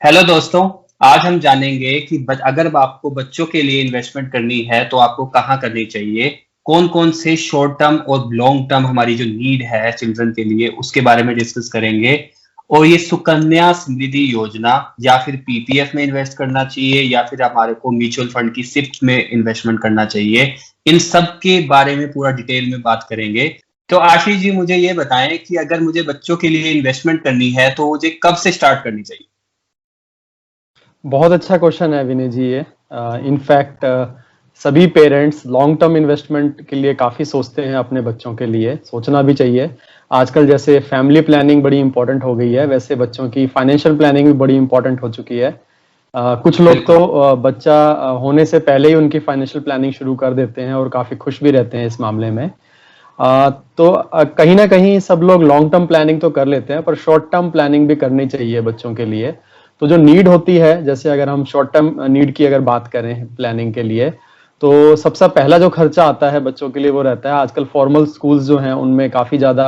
Hello दोस्तों। आज हम जानेंगे कि अगर आपको बच्चों के लिए इन्वेस्टमेंट करनी है तो आपको कहाँ करनी चाहिए। कौन कौन से शॉर्ट टर्म और लॉन्ग टर्म हमारी जो नीड है चिल्ड्रन के लिए उसके बारे में डिस्कस करेंगे। और ये सुकन्या समृद्धि योजना या फिर पीपीएफ में इन्वेस्ट करना चाहिए या फिर हमारे को म्यूचुअल फंड की सिप्स में इन्वेस्टमेंट करना चाहिए। इन सब के बारे में पूरा डिटेल में बात करेंगे। तो आशीष जी, मुझे ये बताएं कि अगर मुझे बच्चों के लिए इन्वेस्टमेंट करनी है तो मुझे कब से स्टार्ट करनी चाहिए। बहुत अच्छा क्वेश्चन है विनय जी ये। इनफैक्ट सभी पेरेंट्स लॉन्ग टर्म इन्वेस्टमेंट के लिए काफ़ी सोचते हैं, अपने बच्चों के लिए सोचना भी चाहिए। आजकल जैसे फैमिली प्लानिंग बड़ी इंपॉर्टेंट हो गई है, वैसे बच्चों की फाइनेंशियल प्लानिंग भी बड़ी इंपॉर्टेंट हो चुकी है। कुछ लोग तो बच्चा होने से पहले ही उनकी फाइनेंशियल प्लानिंग शुरू कर देते हैं और काफ़ी खुश भी रहते हैं इस मामले में। तो कहीं ना कहीं सब लोग लॉन्ग टर्म प्लानिंग तो कर लेते हैं, पर शॉर्ट टर्म प्लानिंग भी करनी चाहिए बच्चों के लिए। तो जो नीड होती है, जैसे अगर हम शॉर्ट टर्म नीड की अगर बात करें प्लानिंग के लिए, तो सबसे पहला जो खर्चा आता है बच्चों के लिए वो रहता है, आजकल फॉर्मल स्कूल्स जो हैं उनमें काफ़ी ज़्यादा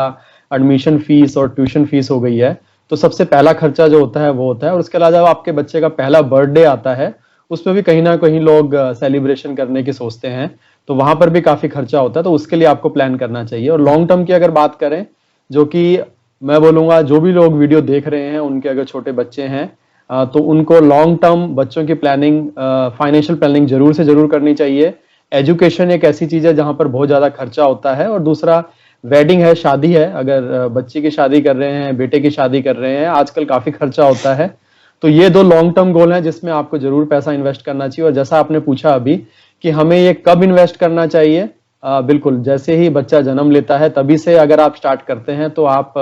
एडमिशन फीस और ट्यूशन फीस हो गई है। तो सबसे पहला खर्चा जो होता है वो होता है। और उसके अलावा जब आपके बच्चे का पहला बर्थडे आता है, उसमें भी कहीं ना कहीं लोग सेलिब्रेशन करने की सोचते हैं, तो वहां पर भी काफ़ी खर्चा होता है। तो उसके लिए आपको प्लान करना चाहिए। और लॉन्ग टर्म की अगर बात करें, जो कि मैं बोलूँगा जो भी लोग वीडियो देख रहे हैं उनके अगर छोटे बच्चे हैं, तो उनको लॉन्ग टर्म बच्चों की प्लानिंग, फाइनेंशियल प्लानिंग जरूर से जरूर करनी चाहिए। एजुकेशन एक ऐसी चीज है जहां पर बहुत ज्यादा खर्चा होता है। और दूसरा, वेडिंग है, शादी है, अगर बच्ची की शादी कर रहे हैं, बेटे की शादी कर रहे हैं, आजकल काफी खर्चा होता है। तो ये दो लॉन्ग टर्म गोल हैं जिसमें आपको जरूर पैसा इन्वेस्ट करना चाहिए। और जैसा आपने पूछा अभी कि हमें ये कब इन्वेस्ट करना चाहिए, बिल्कुल जैसे ही बच्चा जन्म लेता है तभी से अगर आप स्टार्ट करते हैं तो आप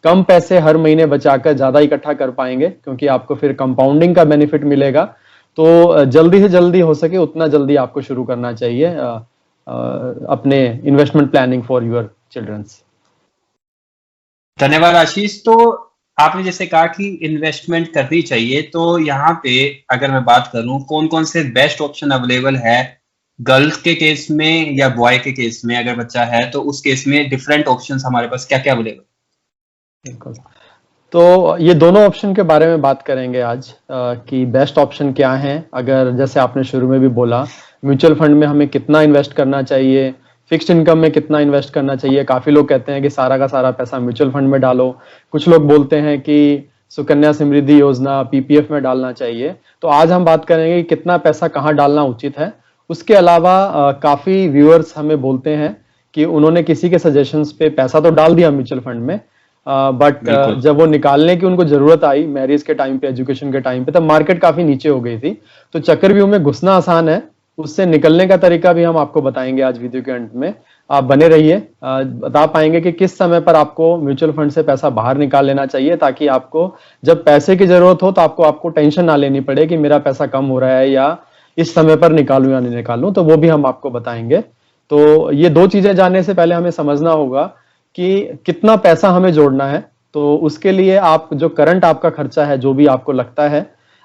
कम पैसे हर महीने बचाकर ज्यादा इकट्ठा कर पाएंगे, क्योंकि आपको फिर कंपाउंडिंग का बेनिफिट मिलेगा। तो जल्दी से जल्दी हो सके उतना जल्दी आपको शुरू करना चाहिए अपने investment planning for your childrens. धन्यवाद आशीष। तो आपने जैसे कहा कि इन्वेस्टमेंट करनी चाहिए, तो यहाँ पे अगर मैं बात करूं कौन कौन से बेस्ट ऑप्शन अवेलेबल है गर्ल्स के केस में या बॉय के केस में, अगर बच्चा है तो उस केस में डिफरेंट ऑप्शंस हमारे पास क्या क्या अवेलेबल। बिल्कुल। तो ये दोनों ऑप्शन के बारे में बात करेंगे आज, कि बेस्ट ऑप्शन क्या है। अगर जैसे आपने शुरू में भी बोला, म्यूचुअल फंड में हमें कितना इन्वेस्ट करना चाहिए, फिक्स्ड इनकम में कितना इन्वेस्ट करना चाहिए। काफी लोग कहते हैं कि सारा का सारा पैसा म्यूचुअल फंड में डालो, कुछ लोग बोलते हैं कि सुकन्या समृद्धि योजना पीपीएफ में डालना चाहिए। तो आज हम बात करेंगे कि कितना पैसा कहाँ डालना उचित है। उसके अलावा काफी व्यूअर्स हमें बोलते हैं कि उन्होंने किसी के सजेशंस पे पैसा तो डाल दिया म्यूचुअल फंड में, बट जब वो निकालने की उनको जरूरत आई मैरिज के टाइम पे, एजुकेशन के टाइम पे, तब मार्केट काफी नीचे हो गई थी। तो चक्रव्यूह में घुसना आसान है, उससे निकलने का तरीका भी हम आपको बताएंगे आज वीडियो के अंत में। आप बने रहिए, बता पाएंगे कि किस समय पर आपको म्यूचुअल फंड से पैसा बाहर निकाल लेना चाहिए, ताकि आपको जब पैसे की जरूरत हो तो आपको टेंशन ना लेनी पड़े कि मेरा पैसा कम हो रहा है या इस समय पर निकालूं या नहीं निकालूं। तो वो भी हम आपको बताएंगे। तो ये दो चीजें जानने से पहले हमें समझना होगा कि कितना पैसा हमें जोड़ना है। तो उसके लिए आप जो करंट आपका खर्चा है, जो भी आपको लगता है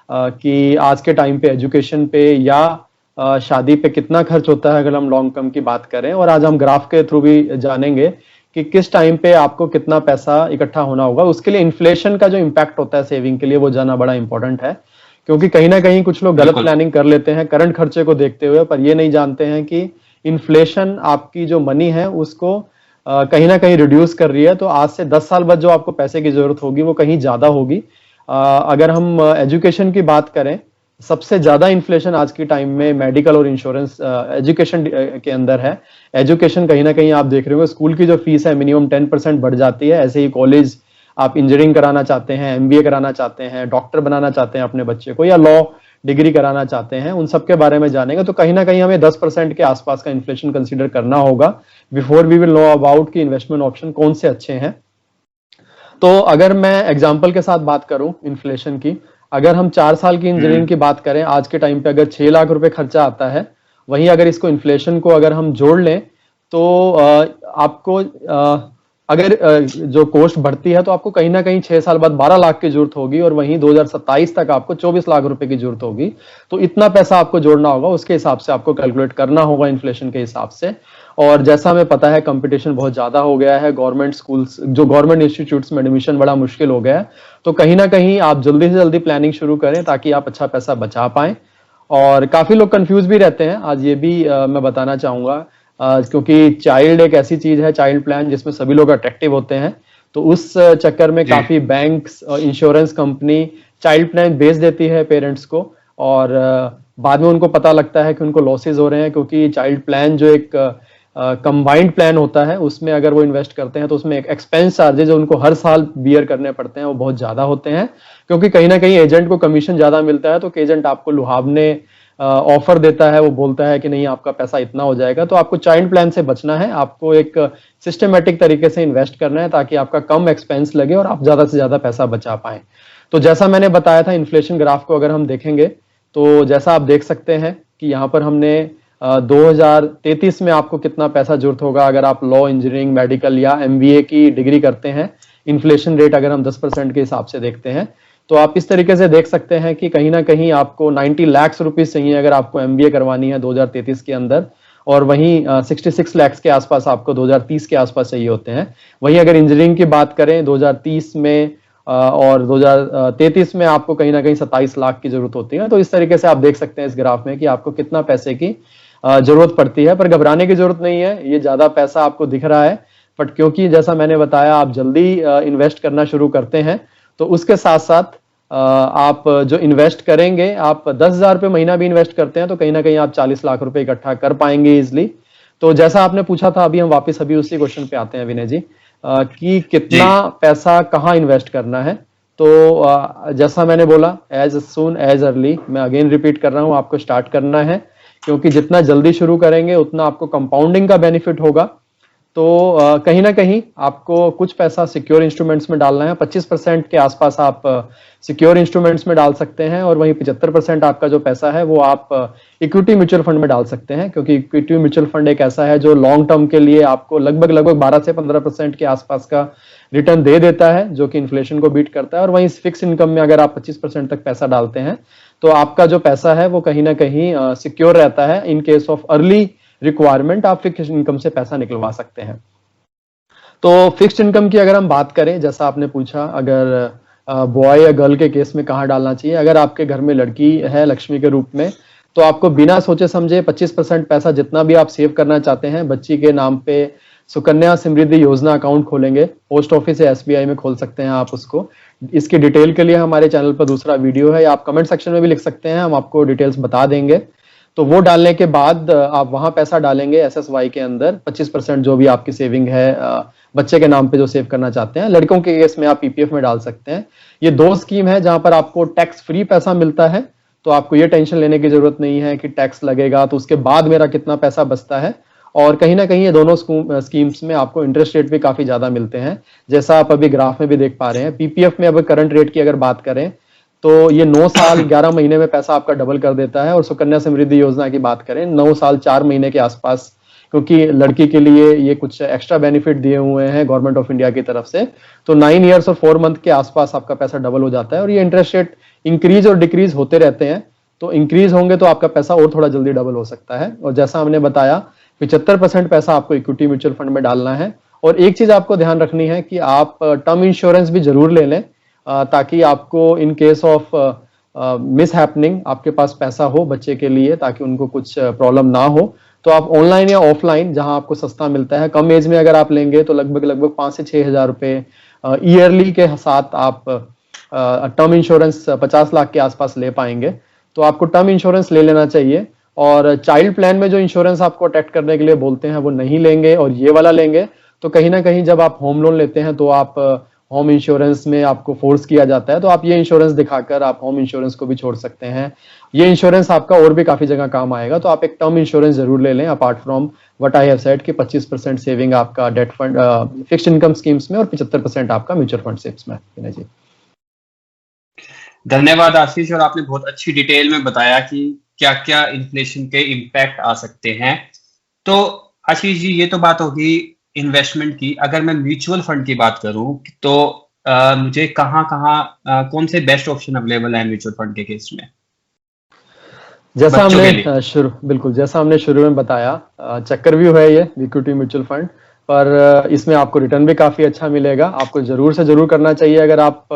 कि आज के टाइम पे एजुकेशन पे या शादी पे कितना खर्च होता है, अगर हम लॉन्ग टर्म की बात करें, और आज हम ग्राफ के थ्रू भी जानेंगे कि किस टाइम पे आपको कितना पैसा इकट्ठा होना होगा। उसके लिए इन्फ्लेशन का जो इम्पैक्ट होता है सेविंग के लिए, वो जाना बड़ा इंपॉर्टेंट है। क्योंकि कहीं ना कहीं कुछ लोग गलत प्लानिंग कर लेते हैं करंट खर्चे को देखते हुए, पर ये नहीं जानते हैं कि इन्फ्लेशन आपकी जो मनी है उसको कहीं ना कहीं रिड्यूस कर रही है। तो आज से 10 साल बाद जो आपको पैसे की जरूरत होगी वो कहीं ज्यादा होगी। अगर हम एजुकेशन की बात करें, सबसे ज्यादा इन्फ्लेशन आज की टाइम में मेडिकल और इंश्योरेंस एजुकेशन के अंदर है। एजुकेशन कहीं ना कहीं आप देख रहे हो, स्कूल की जो फीस है मिनिमम 10% बढ़ जाती है। ऐसे ही कॉलेज, आप इंजीनियरिंग कराना चाहते हैं, एमबीए कराना चाहते हैं, डॉक्टर बनाना चाहते हैं अपने बच्चे को, या लॉ डिग्री कराना चाहते हैं, उन सब के बारे में जानेंगे। तो कहीं ना कहीं हमें 10% के आसपास का इन्फ्लेशन कंसीडर करना होगा before we will know about कि इन्वेस्टमेंट ऑप्शन कौन से अच्छे हैं। तो अगर मैं एग्जांपल के साथ बात करूं इन्फ्लेशन की, अगर हम 4 साल की इंजीनियरिंग की बात करें, आज के टाइम पे अगर 6 लाख रुपए खर्चा आता है, वहीं अगर इसको इन्फ्लेशन को अगर हम जोड़ लें तो आपको अगर जो कॉस्ट बढ़ती है तो आपको कहीं ना कहीं 6 साल बाद 12 लाख की जरूरत होगी, और वहीं 2027 तक आपको 24 लाख रुपए की जरूरत होगी। तो इतना पैसा आपको जोड़ना होगा, उसके हिसाब से आपको कैलकुलेट करना होगा इन्फ्लेशन के हिसाब से। और जैसा हमें पता है कंपटीशन बहुत ज्यादा हो गया है, गवर्नमेंट स्कूल्स जो गवर्नमेंट इंस्टीट्यूट्स में एडमिशन बड़ा मुश्किल हो गया है। तो कहीं ना कहीं आप जल्दी से जल्दी प्लानिंग शुरू करें ताकि आप अच्छा पैसा बचा पाएं। और काफी लोग कंफ्यूज भी रहते हैं, आज ये भी मैं बताना चाहूंगा, क्योंकि चाइल्ड एक ऐसी चीज है, चाइल्ड प्लान, जिसमें सभी लोग अट्रैक्टिव होते हैं। तो उस चक्कर में काफी बैंक्स और इंश्योरेंस कंपनी चाइल्ड प्लान बेच देती है पेरेंट्स को, और बाद में उनको पता लगता है कि उनको लॉसेज हो रहे हैं, क्योंकि चाइल्ड प्लान जो एक कंबाइंड प्लान होता है, उसमें अगर वो इन्वेस्ट करते हैं तो उसमें एक एक्सपेंस चार्जेस जो उनको हर साल बियर करने पड़ते हैं वो बहुत ज्यादा होते हैं, क्योंकि कहीं ना कहीं एजेंट को कमीशन ज्यादा मिलता है। तो एजेंट आपको लुभावने ऑफर देता है, वो बोलता है कि नहीं आपका पैसा इतना हो जाएगा। तो आपको चाइल्ड प्लान से बचना है, आपको एक सिस्टमेटिक तरीके से इन्वेस्ट करना है ताकि आपका कम एक्सपेंस लगे और आप ज्यादा से ज्यादा पैसा बचा पाएं। तो जैसा मैंने बताया था, इन्फ्लेशन ग्राफ को अगर हम देखेंगे तो जैसा आप देख सकते हैं कि यहाँ पर हमने 2033 में आपको कितना पैसा जरूरत होगा अगर आप लॉ, इंजीनियरिंग, मेडिकल या एमबीए की डिग्री करते हैं। इन्फ्लेशन रेट अगर हम 10% के हिसाब से देखते हैं तो आप इस तरीके से देख सकते हैं कि कहीं ना कहीं आपको 90 लाख रुपीस चाहिए अगर आपको एमबीए करवानी है 2033 के अंदर, और वहीं 66 लाख के आसपास आपको 2030 के आसपास चाहिए होते हैं। वहीं अगर इंजीनियरिंग की बात करें 2030 में और 2033 में आपको कहीं ना कहीं 27 लाख की जरूरत होती है। तो इस तरीके से आप देख सकते हैं इस ग्राफ में कि आपको कितना पैसे की जरूरत पड़ती है। पर घबराने की जरूरत नहीं है, ये ज्यादा पैसा आपको दिख रहा है, बट क्योंकि जैसा मैंने बताया आप जल्दी इन्वेस्ट करना शुरू करते हैं तो उसके साथ साथ आप जो इन्वेस्ट करेंगे, आप 10,000 रुपये महीना भी इन्वेस्ट करते हैं तो कहीं ना कहीं आप 40 लाख रुपए इकट्ठा कर पाएंगे इजिली। तो जैसा आपने पूछा था, अभी हम वापस अभी उसी क्वेश्चन पे आते हैं विनय जी, कि कितना पैसा कहाँ इन्वेस्ट करना है। तो जैसा मैंने बोला, एज सून एज अर्ली, मैं अगेन रिपीट कर रहा हूं, आपको स्टार्ट करना है, क्योंकि जितना जल्दी शुरू करेंगे उतना आपको कंपाउंडिंग का बेनिफिट होगा। तो कहीं ना कहीं आपको कुछ पैसा सिक्योर इंस्ट्रूमेंट्स में डालना है। 25% के आसपास आप सिक्योर इंस्ट्रूमेंट्स में डाल सकते हैं, और वहीं 75% आपका जो पैसा है वो आप इक्विटी म्यूचुअल फंड में डाल सकते हैं, क्योंकि इक्विटी म्यूचुअल फंड एक ऐसा है जो लॉन्ग टर्म के लिए आपको लगभग 12 से 15% के आसपास का रिटर्न दे देता है, जो कि इन्फ्लेशन को बीट करता है। और वहीं फिक्स इनकम में अगर आप 25% तक पैसा डालते हैं तो आपका जो पैसा है वो कहीं ना कहीं सिक्योर रहता है। In case of early requirement आप फिक्स्ड इनकम से पैसा निकलवा सकते हैं। तो फिक्स्ड इनकम की अगर हम बात करें, जैसा आपने पूछा, अगर बॉय या गर्ल के केस में कहाँ डालना चाहिए, अगर आपके घर में लड़की है लक्ष्मी के रूप में, तो आपको बिना सोचे समझे 25% पैसा जितना भी आप सेव करना चाहते हैं बच्ची के नाम पे सुकन्या समृद्धि योजना अकाउंट खोलेंगे, पोस्ट ऑफिस या एसबीआई में खोल सकते हैं आप उसको। इसकी डिटेल के लिए हमारे चैनल पर दूसरा वीडियो है, या आप कमेंट सेक्शन में भी लिख सकते हैं, हम आपको डिटेल्स बता देंगे। तो वो डालने के बाद आप वहां पैसा डालेंगे एसएसवाई के अंदर, 25% जो भी आपकी सेविंग है बच्चे के नाम पे जो सेव करना चाहते हैं। लड़कों के केस में आप पीपीएफ में डाल सकते हैं। ये दो स्कीम है जहां पर आपको टैक्स फ्री पैसा मिलता है, तो आपको ये टेंशन लेने की जरूरत नहीं है कि टैक्स लगेगा तो उसके बाद मेरा कितना पैसा बचता है। और कहीं ना कहीं ये दोनों स्कीम्स में आपको इंटरेस्ट रेट भी काफी ज्यादा मिलते हैं, जैसा आप अभी ग्राफ में भी देख पा रहे हैं। पीपीएफ में अब करंट रेट की अगर बात करें तो ये 9 साल 11 महीने में पैसा आपका डबल कर देता है। और सुकन्या समृद्धि योजना की बात करें 9 साल 4 महीने के आसपास, क्योंकि लड़की के लिए ये कुछ एक्स्ट्रा बेनिफिट दिए हुए हैं गवर्नमेंट ऑफ इंडिया की तरफ से, तो 9 ईयर्स और 4 मंथ के आसपास आपका पैसा डबल हो जाता है। और ये इंटरेस्ट रेट इंक्रीज और डिक्रीज होते रहते हैं, तो इंक्रीज होंगे तो आपका पैसा और थोड़ा जल्दी डबल हो सकता है। और जैसा हमने बताया 75% पैसा आपको इक्विटी म्यूचुअल फंड में डालना है। और एक चीज आपको ध्यान रखनी है कि आप टर्म इंश्योरेंस भी जरूर ले लें, ताकि आपको in case of miss happening आपके पास पैसा हो बच्चे के लिए, ताकि उनको कुछ प्रॉब्लम ना हो। तो आप ऑनलाइन या ऑफलाइन जहां आपको सस्ता मिलता है, कम एज में अगर आप लेंगे तो लगभग 5 से 6 हजार रुपए ईयरली के साथ आप टर्म इंश्योरेंस 50 लाख के आसपास ले पाएंगे। तो आपको टर्म इंश्योरेंस ले लेना चाहिए। और चाइल्ड प्लान में जो इंश्योरेंस आपको अटैच करने के लिए बोलते हैं वो नहीं लेंगे और ये वाला लेंगे। तो कहीं ना कहीं जब आप होम लोन लेते हैं तो आप होम इंश्योरेंस में आपको फोर्स किया जाता है, तो आप ये इंश्योरेंस दिखाकर आप होम इंश्योरेंस को भी छोड़ सकते हैं। ये इंश्योरेंस आपका और भी काफी जगह काम आएगा। तो आप एक टर्म इंश्योरेंस जरूर ले लें, apart from what I have said कि 25% सेविंग आपका debt fund fixed income schemes में और 75% आपका म्यूचुअल फंड सेव्स में। जी धन्यवाद आशीष, और आपने बहुत अच्छी डिटेल में बताया कि क्या क्या इन्फ्लेशन के इम्पैक्ट आ सकते हैं। तो आशीष जी, ये तो बात होगी इन्वेस्टमेंट की। अगर मैं म्यूचुअल फंड की बात करूं तो मुझे कहाँ कौन से बेस्ट ऑप्शन अवेलेबल है म्यूचुअल फंड के केस में? जैसा बच्चों के हमने लिए? बिल्कुल जैसा हमने शुरू में बताया, चक्रव्यूह है ये इक्विटी म्यूचुअल फंड, पर इसमें आपको रिटर्न भी काफी अच्छा मिलेगा। आपको जरूर से जरूर करना चाहिए अगर आप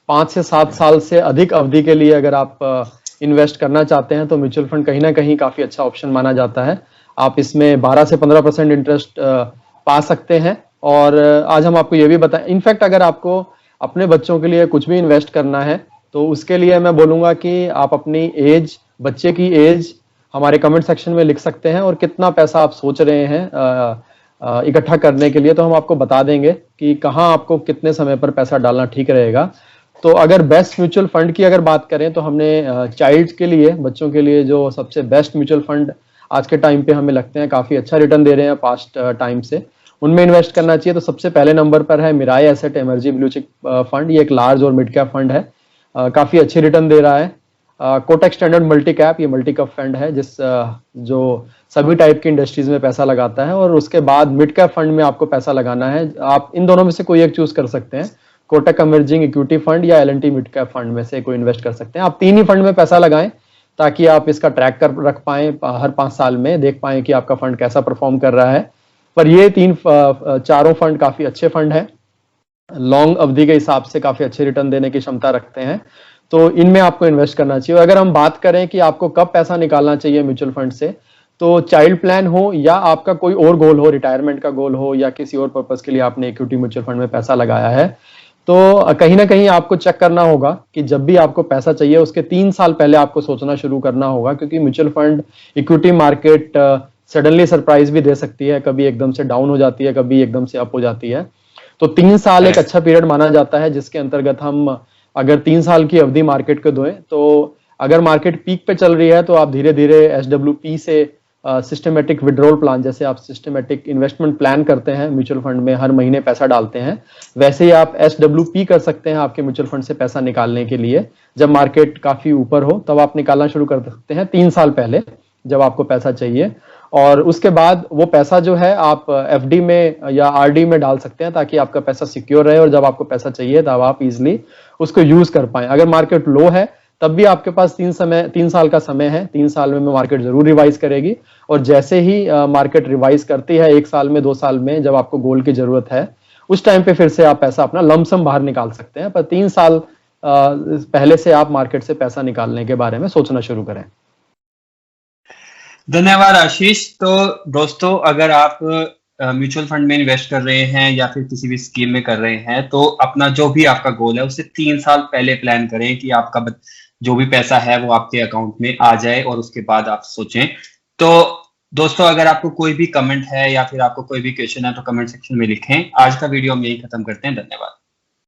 5 से 7 साल से अधिक अवधि के लिए अगर आप इन्वेस्ट करना चाहते हैं, तो म्यूचुअल फंड कहीं ना कहीं काफी अच्छा ऑप्शन माना जाता है। आप इसमें 12 से 15% इंटरेस्ट पा सकते हैं। और आज हम आपको ये भी बताएं, इनफैक्ट अगर आपको अपने बच्चों के लिए कुछ भी इन्वेस्ट करना है, तो उसके लिए मैं बोलूंगा कि आप अपनी एज, बच्चे की एज हमारे कमेंट सेक्शन में लिख सकते हैं, और कितना पैसा आप सोच रहे हैं इकट्ठा करने के लिए, तो हम आपको बता देंगे कि कहाँ आपको कितने समय पर पैसा डालना ठीक रहेगा। तो अगर बेस्ट म्यूचुअल फंड की अगर बात करें, तो हमने चाइल्ड के लिए, बच्चों के लिए जो सबसे बेस्ट म्यूचुअल फंड आज के टाइम पे हमें लगते हैं काफी अच्छा रिटर्न दे रहे हैं पास्ट टाइम से, उनमें इन्वेस्ट करना चाहिए। तो सबसे पहले नंबर पर है Mirae asset emerging blue chip fund. ये एक लार्ज और मिड कैप फंड है, काफी अच्छी रिटर्न दे रहा है। कोटक स्टैंडर्ड मल्टी कैप, ये मल्टी कैप फंड है जो सभी टाइप की इंडस्ट्रीज में पैसा लगाता है। और उसके बाद मिड कैप फंड में आपको पैसा लगाना है, आप इन दोनों में से कोई एक चूज कर सकते हैं, कोटक इमर्जिंग इक्विटी फंड या एल&टी मिड कैप फंड में से कोई इन्वेस्ट कर सकते हैं। आप 3 ही फंड में पैसा लगाएं, ताकि आप इसका ट्रैक कर रख पाएं, हर 5 साल में देख पाएं कि आपका फंड कैसा परफॉर्म कर रहा है। पर ये चारों फंड काफी अच्छे फंड है, लॉन्ग अवधि के हिसाब से काफी अच्छे रिटर्न देने की क्षमता रखते हैं, तो इनमें आपको इन्वेस्ट करना चाहिए। अगर हम बात करें कि आपको कब पैसा निकालना चाहिए म्यूचुअल फंड से, तो चाइल्ड प्लान हो या आपका कोई और गोल हो, रिटायरमेंट का गोल हो, या किसी और पर्पस के लिए आपने इक्विटी म्यूचुअल फंड में पैसा लगाया है, तो कहीं ना कहीं आपको चेक करना होगा कि जब भी आपको पैसा चाहिए उसके 3 साल पहले आपको सोचना शुरू करना होगा, क्योंकि mutual fund equity market suddenly surprise भी दे सकती है, कभी एकदम से डाउन हो जाती है, कभी एकदम से अप हो जाती है। तो 3 साल एक अच्छा पीरियड माना जाता है, जिसके अंतर्गत हम अगर 3 साल की अवधि मार्केट को दें, तो अगर मार्केट पीक पे चल रही है तो आप धीरे धीरे SWP से सिस्टमेटिक विड्रॉल प्लान, जैसे आप सिस्टमेटिक इन्वेस्टमेंट प्लान करते हैं म्यूचुअल फंड में, हर महीने पैसा डालते हैं, वैसे ही आप SWP कर सकते हैं आपके म्यूचुअल फंड से पैसा निकालने के लिए। जब मार्केट काफी ऊपर हो तब आप निकालना शुरू कर सकते हैं 3 साल पहले, जब आपको पैसा चाहिए। और उसके बाद वो पैसा जो है आप FD में या RD में डाल सकते हैं, ताकि आपका पैसा सिक्योर रहे, और जब आपको पैसा चाहिए तब आप इजिली उसको यूज कर पाए। अगर मार्केट लो है तब भी आपके पास 3 साल का समय है, 3 साल में मार्केट जरूर रिवाइज करेगी, और जैसे ही मार्केट रिवाइज करती है 1 साल में, 2 साल में, जब आपको गोल की जरूरत है, उस टाइम पे फिर से आप पैसा अपना लमसम बाहर निकाल सकते हैं। पर 3 साल पहले से आप मार्केट से पैसा निकालने के बारे में सोचना शुरू करें। धन्यवाद आशीष। तो दोस्तों, अगर आप म्यूचुअल फंड में इन्वेस्ट कर रहे हैं या फिर किसी भी स्कीम में कर रहे हैं, तो अपना जो भी आपका गोल है उसे 3 साल पहले प्लान करें कि आपका जो भी पैसा है वो आपके अकाउंट में आ जाए, और उसके बाद आप सोचें। तो दोस्तों, अगर आपको कोई भी कमेंट है या फिर आपको कोई भी क्वेश्चन है तो कमेंट सेक्शन में लिखें। आज का वीडियो हम यही खत्म करते हैं। धन्यवाद।